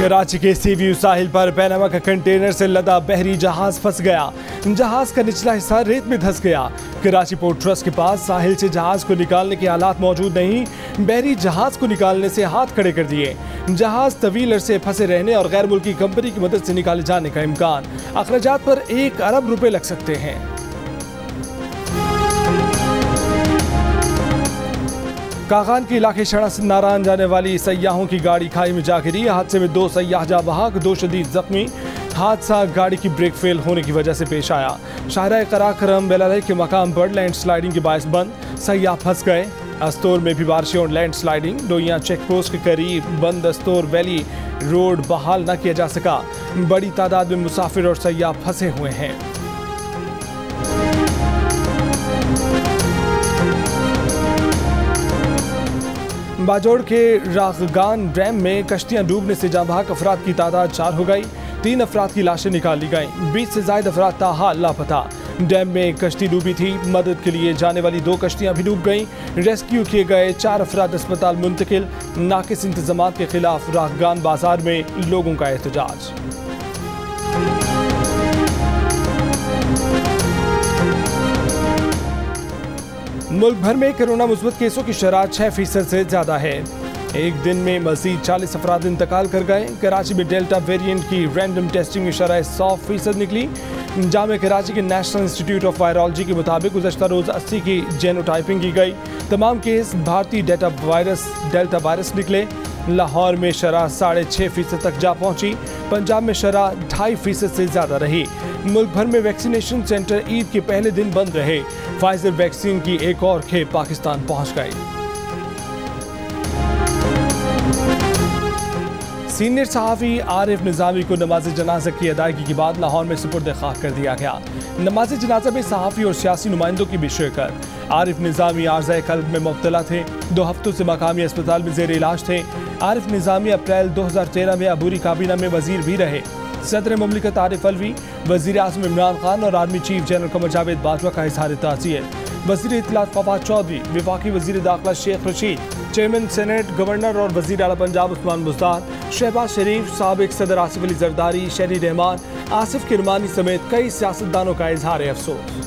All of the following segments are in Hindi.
कराची के सीव्यू साहिल पर पैनामा का कंटेनर से लदा बहरी जहाज फंस गया। जहाज का निचला हिस्सा रेत में धंस गया। कराची पोर्ट ट्रस्ट के पास साहिल से जहाज को निकालने के हालात मौजूद नहीं। बहरी जहाज को निकालने से हाथ खड़े कर दिए। जहाज तवील अरसे फंसे रहने और गैर मुल्की कंपनी की मदद से निकाले जाने का इम्कान। अखराजात पर 1 अरब रुपए लग सकते हैं। कागान के इलाके शड़ा से नारायण जाने वाली सयाहों की गाड़ी खाई में जा गिरी। हादसे में 2 सयाह जाँ बहक, 2 शदीद जख्मी। हादसा गाड़ी की ब्रेक फेल होने की वजह से पेश आया। शाहराह कराकरम बेलालय के मकाम पर लैंड स्लाइडिंग के बायस बंद, सयाह फंस गए। अस्तोर में भी बारिशों और लैंड स्लाइडिंग। डोइयां चेक पोस्ट के करीब बंद अस्तोर वैली रोड बहाल न किया जा सका। बड़ी तादाद में मुसाफिर और सयाह फंसे हुए हैं। बाजोड़ के रागगान डैम में कश्तियां डूबने से जाँ बहक अफराद की तादाद 4 हो गई। 3 अफराद की लाशें निकाल ली गईं। 20 से ज्यादा अफराद ताहाल लापता। डैम में एक कश्ती डूबी थी। मदद के लिए जाने वाली 2 कश्तियां भी डूब गईं। रेस्क्यू किए गए 4 अफराद अस्पताल मुंतकिल। नाकिस इंतजामात के खिलाफ रागगान बाजार में लोगों का एहतजाज। मुल्क भर में कोरोना मुस्बत केसों की शरह 6% से ज्यादा है। एक दिन में मजीद 40 अफराद इंतकाल कर गए। कराची में डेल्टा वेरिएंट की रैंडम टेस्टिंग की शरह 100% निकली। जामे कराची के नेशनल इंस्टीट्यूट ऑफ वायरोलॉजी के मुताबिक गुज़श्ता रोज 80 की जेनोटाइपिंग की गई। तमाम केस भारतीय डेल्टा वायरस निकले। लाहौर में शरह 6.5% तक जा पहुंची। पंजाब में शरह 2.5% से ज्यादा रही। मुल्क भर में वैक्सीनेशन सेंटर ईद के पहले दिन बंद रहे। फाइजर वैक्सीन की एक और खेप पाकिस्तान पहुंच गई। सीनियर सहाफ़ी आरिफ निज़ामी को नमाज जनाजा की अदायगी के बाद लाहौर में सुपुर्द खाक कर दिया गया। नमाज जनाजा में सहाफ़ी और सियासी नुमाइंदों की भी शिरकत। आरिफ निज़ामी आर्ज़ाए कल्ब में मुब्तला थे। 2 हफ्तों से मकामी अस्पताल में ज़ेर इलाज थे। आरिफ निज़ामी अप्रैल 2013 में अबूरी काबीना में वजीर भी रहे। सदर मुमलिकत आरिफ अलवी, वज़ीर आज़म इमरान खान और army chief general Qamar Javed Bajwa का इज़हार ताज़ियत। वज़ीर इत्तलात फवाद चौधरी, वफाकी वज़ीर दाखिला Sheikh Rashid, chairman senate, governor और वज़ीर आला पंजाब उस्मान बुज़दार, शहबाज शरीफ, साबिक सदर आसिफ अली जरदारी, शहरी रहमान, आसिफ किरमानी समेत कई सियासतदानों का इज़हार अफसोस।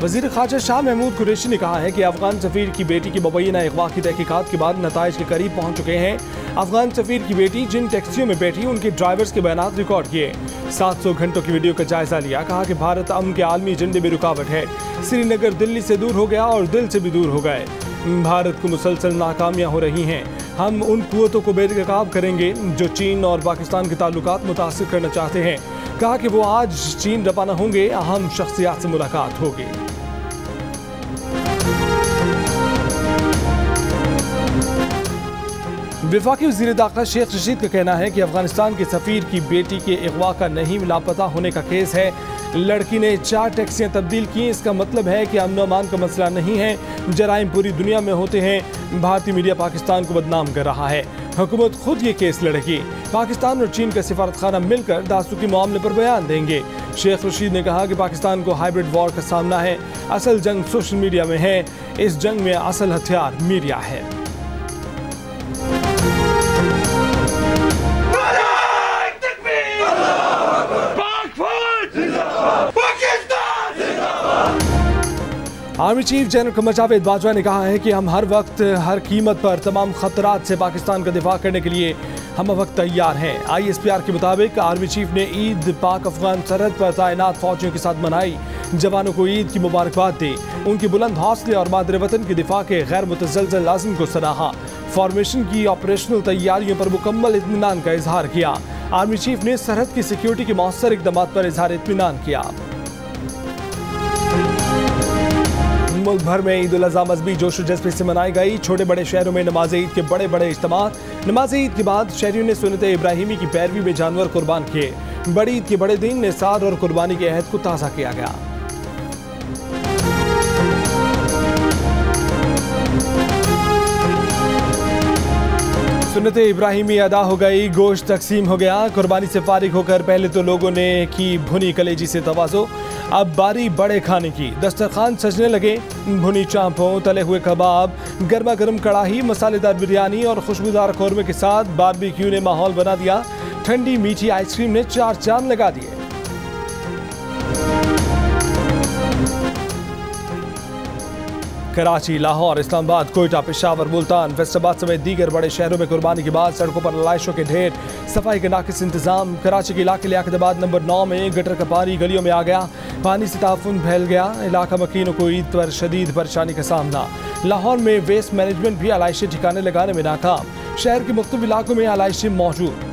वज़ीर ख़ारजा शाह महमूद कुरैशी ने कहा है कि अफगान सफ़ीर की बेटी की मुबैना अगवा की तहकीकात के बाद नताइज के करीब पहुँच चुके हैं। अफगान सफ़ीर की बेटी जिन टैक्सियों में बैठी उनके ड्राइवर्स के बयानात रिकॉर्ड किए। 700 घंटों की वीडियो का जायजा लिया। कहा कि भारत अमन के आलमी एजेंडे में रुकावट है। श्रीनगर दिल्ली से दूर हो गया और दिल से भी दूर हो गए। भारत को मुसलसल नाकामियाँ हो रही हैं। हम उन कुव्वतों को बेनकाब करेंगे जो चीन और पाकिस्तान के ताल्लुकात मुतासिर करना चाहते हैं। कहा कि वो आज चीन रवाना होंगे। अहम शख्सियात से मुलाकात होगी। वफाकी वज़ीर दाखिला शेख रशीद का कहना है कि अफगानिस्तान के सफ़ीर की बेटी के अगवा का नहीं लापता होने का केस है। लड़की ने 4 टैक्सियां तब्दील की। इसका मतलब है कि अमन अमान का मसला नहीं है। जराइम पूरी दुनिया में होते हैं। भारतीय मीडिया पाकिस्तान को बदनाम कर रहा है। हुकूमत खुद ये केस लड़ेगी। पाकिस्तान और चीन का सिफारतखाना मिलकर दासूकी मामले पर बयान देंगे। शेख रशीद ने कहा कि पाकिस्तान को हाइब्रिड वॉर का सामना है। असल जंग सोशल मीडिया में है। इस जंग में असल हथियार मीडिया है। Army chief general Qamar Javed Bajwa ने कहा है कि हम हर वक्त हर कीमत पर तमाम खतरात से पाकिस्तान का दिफा करने के लिए हम वक्त तैयार हैं। ISPR के मुताबिक आर्मी चीफ ने ईद पाक अफगान सरहद पर तैनात फौजियों के साथ मनाई। जवानों को ईद की मुबारकबाद दी। उनके बुलंद हौसले और मादर वतन के दिफा के गैर मुतज़लज़ल लाज़िम को सराहा। फॉर्मेशन की ऑपरेशनल तैयारियों पर मुकम्मल इत्मीनान का इजहार किया। आर्मी चीफ ने सरहद की सिक्योरिटी के मौसर इक़दामात पर इजहार इत्मीनान किया। मुल्क भर में ईद उल अज़हा मज़हबी जोश जज्बे से मनाई गई। छोटे बड़े शहरों में नमाज ईद के बड़े बड़े इज्तिमा। नमाज ईद के बाद शहरियों ने सुन्नत इब्राहिमी की पैरवी में जानवर कुर्बान किए। बड़ी ईद के बड़े दिन निसार और कुर्बानी के अहद को ताज़ा किया गया। सुन्नत इब्राहिमी अदा हो गई। गोश्त तकसीम हो गया। कुर्बानी से फारिग होकर पहले तो लोगों ने की भुनी कलेजी से तवाज़ो। अब बारी बड़े खाने की। दस्तरखान सजने लगे। भुनी चांपों, तले हुए कबाब, गर्मा गर्म कढ़ाई, मसालेदार बिरयानी और खुशबूदार कौरमे के साथ बारबेक्यू ने माहौल बना दिया। ठंडी मीठी आइसक्रीम ने चार चांद लगा दिए। कराची, लाहौर, इस्लामाबाद, कोयटा, पेशावर, मुल्तान, फैसलाबाद समेत दीगर बड़े शहरों में कुर्बानी के बाद सड़कों पर लाशों के ढेर, सफाई के नाकिस इंतजाम। कराची के इलाके लियाकताबाद नंबर 9 में गटर का पानी गलियों में आ गया। पानी से ताफुन फैल गया। इलाका मकीनों को ईद पर शदीद परेशानी का सामना। लाहौर में वेस्ट मैनेजमेंट भी आलाइशें ठिकाने लगाने में नाकाम। शहर के मुख्तलिफ इलाकों में आलाइशें मौजूद।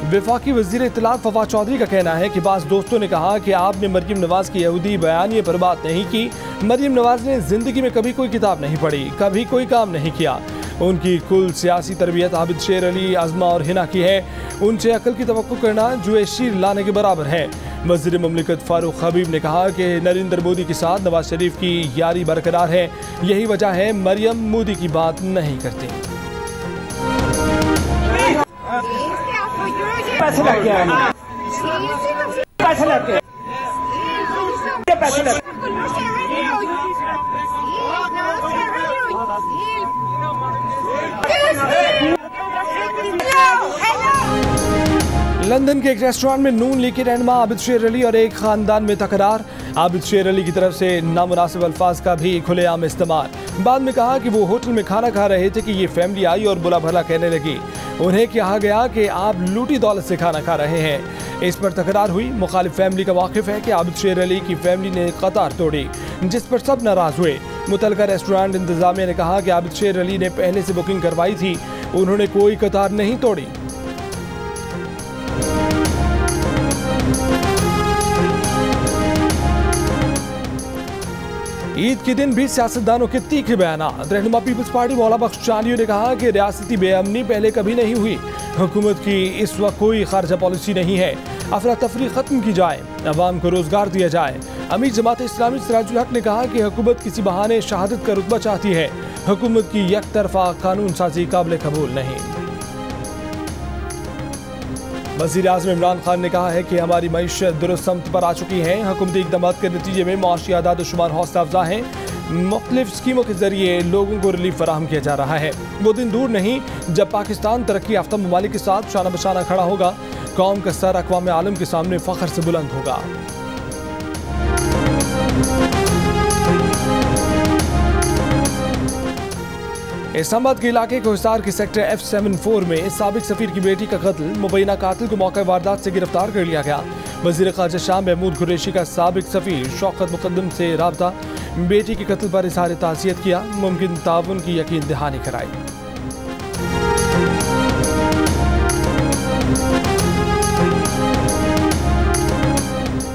वफाकी वज़ीर इत्तलात फवाद चौधरी का कहना है कि बाज़ दोस्तों ने कहा कि आपने मरियम नवाज की यहूदी बयानिए पर बात नहीं की। मरियम नवाज ने जिंदगी में कभी कोई किताब नहीं पढ़ी, कभी कोई काम नहीं किया। उनकी कुल सियासी तरबियत आबिद शेर अली, आजमा और हिना की है। उनसे अकल की तवक्को करना जुए शीर लाने के बराबर है। वज़ीर मुमलिकत फारूक हबीब ने कहा कि नरेंद्र मोदी के साथ नवाज शरीफ की यारी बरकरार है। यही वजह है मरियम मोदी की बात नहीं करती। पैसे लग गया पैसे लग गए पैसे लग लंदन के एक रेस्टोरेंट में नून लीग के रहनुमा आबिद शेर अली और एक खानदान में तकरार। आबिद शेर अली की तरफ से नामुनासिब अल्फाज का भी खुलेआम इस्तेमाल। बाद में कहा कि वो होटल में खाना खा रहे थे कि ये फैमिली आई और बुला भला कहने लगी। उन्हें कहा गया कि आप लूटी दौलत से खाना खा रहे हैं। इस पर तकरार हुई। मुखालिफ फैमिली का वाकिफ है कि आबिद शेर अली की फैमिली ने कतार तोड़ी, जिस पर सब नाराज हुए। मुतलका रेस्टोरेंट इंतजामिया ने कहा कि आबिद शेर अली ने पहले से बुकिंग करवाई थी, उन्होंने कोई कतार नहीं तोड़ी। ईद के दिन भी सियासतदानों के तीखे बयानात। रहनुमा पीपल्स पार्टी मौला बख्श चांदियों ने कहा कि रियासती बेअमनी पहले कभी नहीं हुई। हुकूमत की इस वक्त कोई खारजा पॉलिसी नहीं है। अफरा तफरी खत्म की जाए, अवाम को रोजगार दिया जाए। अमीर जमात इस्लामी सिराजुल हक ने कहा कि हुकूमत किसी बहाने शहादत का रुतबा चाहती है। हुकूमत की एक तरफा कानून साजी काबिल कबूल नहीं। वज़ीर आज़म इमरान खान ने कहा है कि हमारी मईशत दुरुस्त समत पर आ चुकी है। हुकूमती इक़दाम के नतीजे में मुआशी आदाद शुमार हौसला अफजा हैं। मुख्तलिफ स्कीमों के जरिए लोगों को रिलीफ फराहम किया जा रहा है। वो दिन दूर नहीं जब पाकिस्तान तरक्की याफ्ता ममालिक के साथ शाना बशाना खड़ा होगा। कौम का सर अक़वाम आलम के सामने फ़ख्र से बुलंद होगा। इस्लामाबाद के इलाके को हिसार के सेक्टर F74 में साबिक सफीर की बेटी का कत्ल। मुबैना कातिल को मौका वारदात से गिरफ्तार कर लिया गया। वज़ीर ख़ारजा शाह महमूद कुरैशी का साबिक सफीर शौकत मुक़द्दम से राबता। बेटी के कत्ल पर इज़हार ताज़ियत किया। मुमकिन ताउन की यकीन दहानी कराई।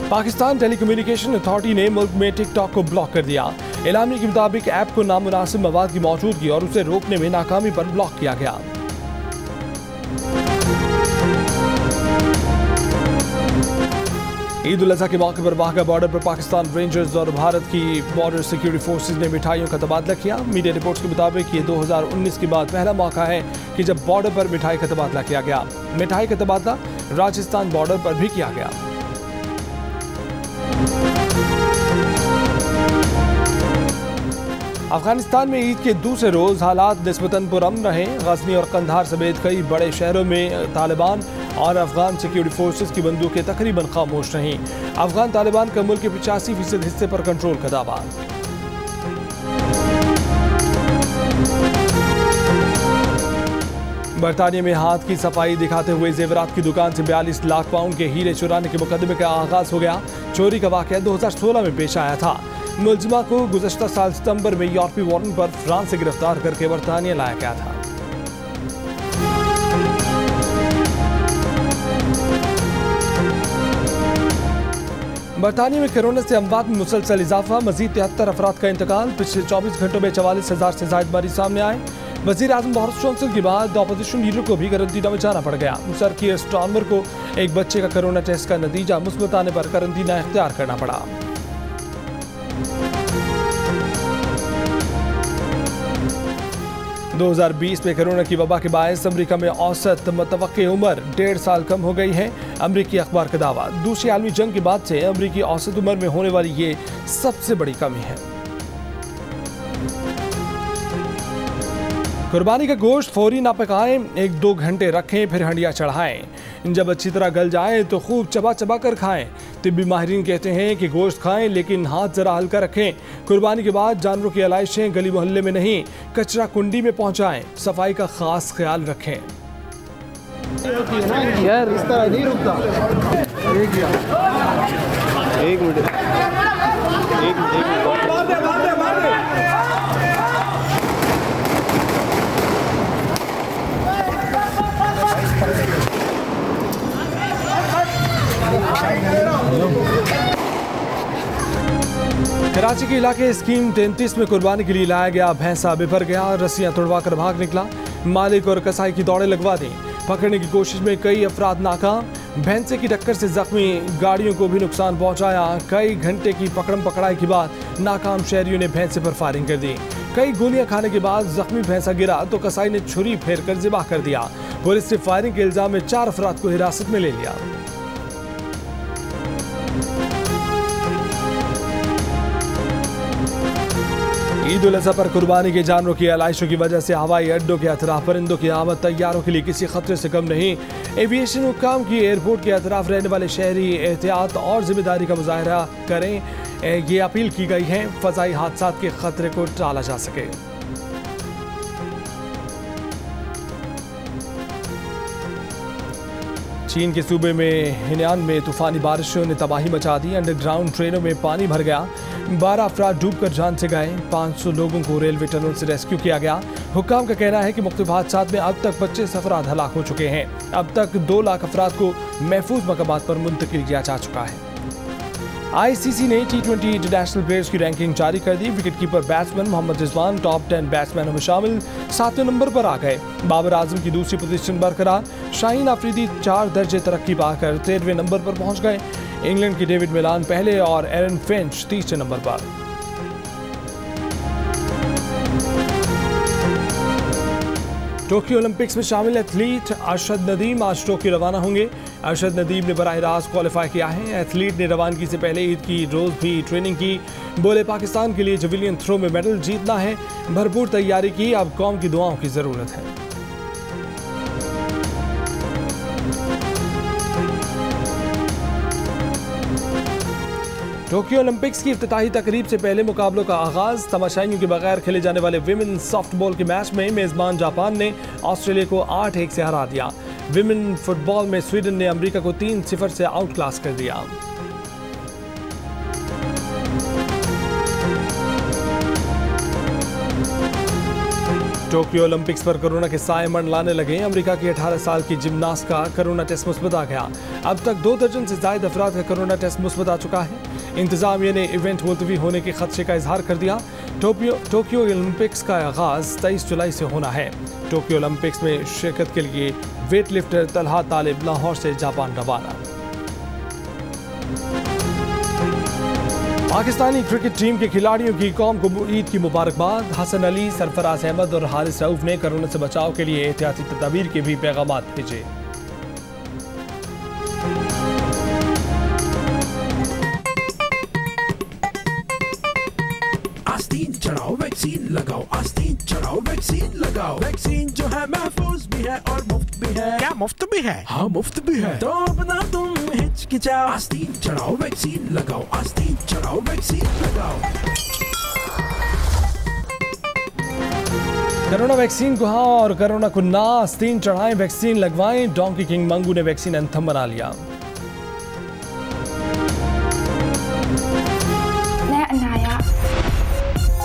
पाकिस्तान टेलीकम्युनिकेशन अथॉरिटी ने मुल्क में टिकटॉक को ब्लॉक कर दिया। एलामी के मुताबिक ऐप को नामुनासिब मवाद की मौजूदगी और उसे रोकने में नाकामी पर ब्लॉक किया गया। ईद उल अज़हा के मौके पर वाघा बॉर्डर पर पाकिस्तान रेंजर्स और भारत की बॉर्डर सिक्योरिटी फोर्सेज ने मिठाइयों का तबादला किया। मीडिया रिपोर्ट्स के मुताबिक ये 2019 के बाद पहला मौका है कि जब बॉर्डर पर मिठाई का तबादला किया गया। मिठाई का तबादला राजस्थान बॉर्डर पर भी किया गया। अफगानिस्तान में ईद के दूसरे रोज हालात निस्बतन पुरअमन रहे। गजनी और कंधार समेत कई बड़े शहरों में तालिबान और अफगान सिक्योरिटी फोर्सेज की बंदूकें तकरीबन खामोश रहीं। अफगान तालिबान का मुल्क के 85% हिस्से पर कंट्रोल का दावा। बरतानिया में हाथ की सफाई दिखाते हुए जेवरात की दुकान से 42 लाख पाउंड के हीरे चुराने के मुकदमे का आगाज हो गया। चोरी का वाकया 2016 में पेश आया था। मुलजिमा को गुज़श्ता साल सितंबर में यूरोपी वारंट पर फ्रांस से गिरफ्तार करके बरतानिया लाया गया था। बरतानिया में कोरोना से अमवात में मुसलसल इजाफा। मजीद 73 अफराद का इंतकाल। पिछले 24 घंटों में 44,000 से ज़ायद मरीज सामने आए। वज़ीर आज़म बोरिस जॉनसन के बाद अपोजिशन लीडर को भी करंटीना में जाना पड़ गया। सर कीयर स्टार्मर को एक बच्चे का कोरोना टेस्ट का नतीजा मुस्बत आने पर करंटीना इख्तियार करना पड़ा। 2020 में कोरोना की वबा के बायस अमेरिका में औसत मुतवक्की उम्र 1.5 साल कम हो गई है। अमेरिकी अखबार का दावा, दूसरी आलमी जंग के बाद से अमेरिकी औसत उम्र में होने वाली ये सबसे बड़ी कमी है। कुर्बानी का गोश्त फौरी ना पकाएं, 1-2 घंटे रखें, फिर हंडिया चढ़ाएं। जब अच्छी तरह गल जाए तो खूब चबा चबा कर खाएं। तिब्बी माहिरीन कहते हैं कि गोश्त खाएं लेकिन हाथ जरा हल्का रखें। कुर्बानी के बाद जानवरों की आलाइशें गली मोहल्ले में नहीं, कचरा कुंडी में पहुंचाएं। सफाई का खास ख्याल रखें। यार इस तरह नहीं रुकता। एक मिनट। कराची के इलाके स्कीम 33 में कुर्बानी के लिए लाया गया भैंसा बिफर गया, रस्सियां तोड़वा कर भाग निकला। मालिक और कसाई की दौड़े लगवा दी। पकड़ने की कोशिश में कई अफराद नाकाम। भैंसे की टक्कर से जख्मी गाड़ियों को भी नुकसान पहुंचाया। कई घंटे की पकड़म पकड़ाई के बाद नाकाम शहरियों ने भैंसे पर फायरिंग कर दी। कई गोलियां खाने के बाद जख्मी भैंसा गिरा तो कसाई ने छुरी फेर कर ज़िबा कर दिया। पुलिस ने फायरिंग के इल्जाम में 4 अफराद को हिरासत में ले लिया। ईद उल अज़हा पर कुर्बानी के जानवरों की आलाइशों की वजह से हवाई अड्डों के अतराफ परिंदों की आमद तैयारों के लिए किसी खतरे से कम नहीं। एविएशन हुक्काम की एयरपोर्ट के अतराफ रहने वाले शहरी एहतियात और जिम्मेदारी का मुजाहरा करें, ये अपील की गई है, फ़ज़ाई हादसात के खतरे को टाला जा सके। चीन के सूबे में हिनान में तूफानी बारिशों ने तबाही मचा दी। अंडरग्राउंड ट्रेनों में पानी भर गया। 12 अफराद डूबकर जान से गए। 500 लोगों को रेलवे टनल से रेस्क्यू किया गया। हुक्काम का कहना है कि मुख्तलिफ हादसात में अब तक 25 अफराद हलाक हो चुके हैं। अब तक 2 लाख अफराद को महफूज मकामात पर मुंतकिल किया जा चुका है। ICC ने T20 इंटरनेशनल प्लेयर्स की रैंकिंग जारी कर दी। Wicketkeeper batsman Mohammad Rizwan top 10 बैट्समैनों में शामिल 7वें नंबर पर आ गए। बाबर आजम की दूसरी पोजीशन बरकरार। शाहीन आफरीदी 4 दर्जे तरक्की पाकर 13वें नंबर पर पहुंच गए। इंग्लैंड के डेविड मिलान पहले और एरन फिंच 3रे नंबर पर। टोक्यो ओलंपिक्स में शामिल एथलीट अरशद नदीम आज टोक्यो रवाना होंगे। अरशद नदीम ने बराह रास्त क्वालिफाई किया है। एथलीट ने रवानगी से पहले ईद की रोज भी ट्रेनिंग की। बोले पाकिस्तान के लिए जेवलिन थ्रो में मेडल जीतना है। भरपूर तैयारी की, अब कौम की दुआओं की जरूरत है। टोक्यो ओलंपिक्स की इफ्तिताही तकरीब से पहले मुकाबलों का आगाज। तमाशाइयों के बगैर खेले जाने वाले विमेन सॉफ्टबॉल के मैच में मेजबान जापान ने ऑस्ट्रेलिया को 8-1 से हरा दिया। विमेन फुटबॉल में स्वीडन ने अमेरिका को 3-0 से आउट क्लास कर दिया। टोक्यो ओलंपिक्स पर कोरोना के साए मंडलाने लगे। अमेरिका की 18 साल की जिमनास्ट का कोरोना टेस्ट मुस्बत आ गया। अब तक 2 दर्जन से ज्यादा अफराद का कोरोना टेस्ट मुस्बत आ चुका है। इंतजामिया ने इवेंट मुलतवी होने के खदशे का इजहार कर दिया। टोक्यो ओलंपिक्स का आगाज 23 जुलाई से होना है। टोक्यो ओलंपिक्स में शिरकत के लिए वेट लिफ्टर तलहा तालिब लाहौर से जापान रवाना। पाकिस्तानी क्रिकेट टीम के खिलाड़ियों की कौम को ईद की मुबारकबाद। हसन अली, सरफराज अहमद और हारिस रऊफ ने कोरोना से बचाव के लिए एहतियाती तदाबीर के भी पैगाम भेजे। आस्तीन चढ़ाओ वैक्सीन लगाओ, आस्तीन चढ़ाओ वैक्सीन लगाओ। वैक्सीन जो है महफूज भी है और मुफ्त भी है। क्या मुफ्त भी है? हाँ मुफ्त भी है। तो अपना तुम हिचकिचाओ, आस्तीन चढ़ाओ वैक्सीन लगाओ, आस्तीन चढ़ाओ वैक्सीन लगाओ। कोरोना वैक्सीन को हाँ और कोरोना को ना, आस्तीन चढ़ाएं वैक्सीन लगवाएं। डोंकी किंग मंगू ने वैक्सीन एंथम बना लिया। मैं अनाया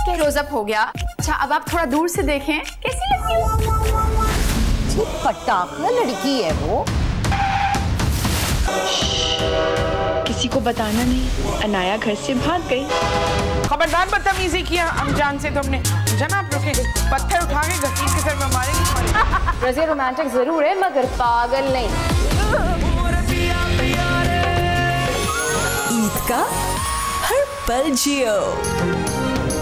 के रोज़अप हो गया। अच्छा अब आप थोड़ा दूर से देखें कैसी लगती हूँ। फटाखा लड़की है वो। किसी को बताना नहीं, अनाया घर से भाग गई। खबरदार बदतमीजी किया अमजान से तुमने। जनाब रुके, पत्थर उठा के गसीर के सर में मारेंगे। रज़िया रोमांटिक जरूर है मगर पागल नहीं। ईद का हर पल जियो।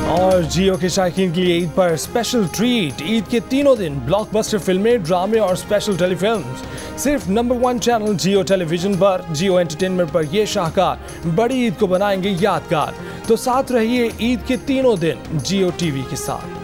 और जियो के शायकीन के लिए ईद पर स्पेशल ट्रीट। ईद के तीनों दिन ब्लॉकबस्टर फिल्में, ड्रामे और स्पेशल टेलीफिल्म्स सिर्फ नंबर 1 चैनल जियो टेलीविजन पर। जियो एंटरटेनमेंट पर ये शाहकार बड़ी ईद को बनाएंगे यादगार। तो साथ रहिए ईद के तीनों दिन जियो टीवी के साथ।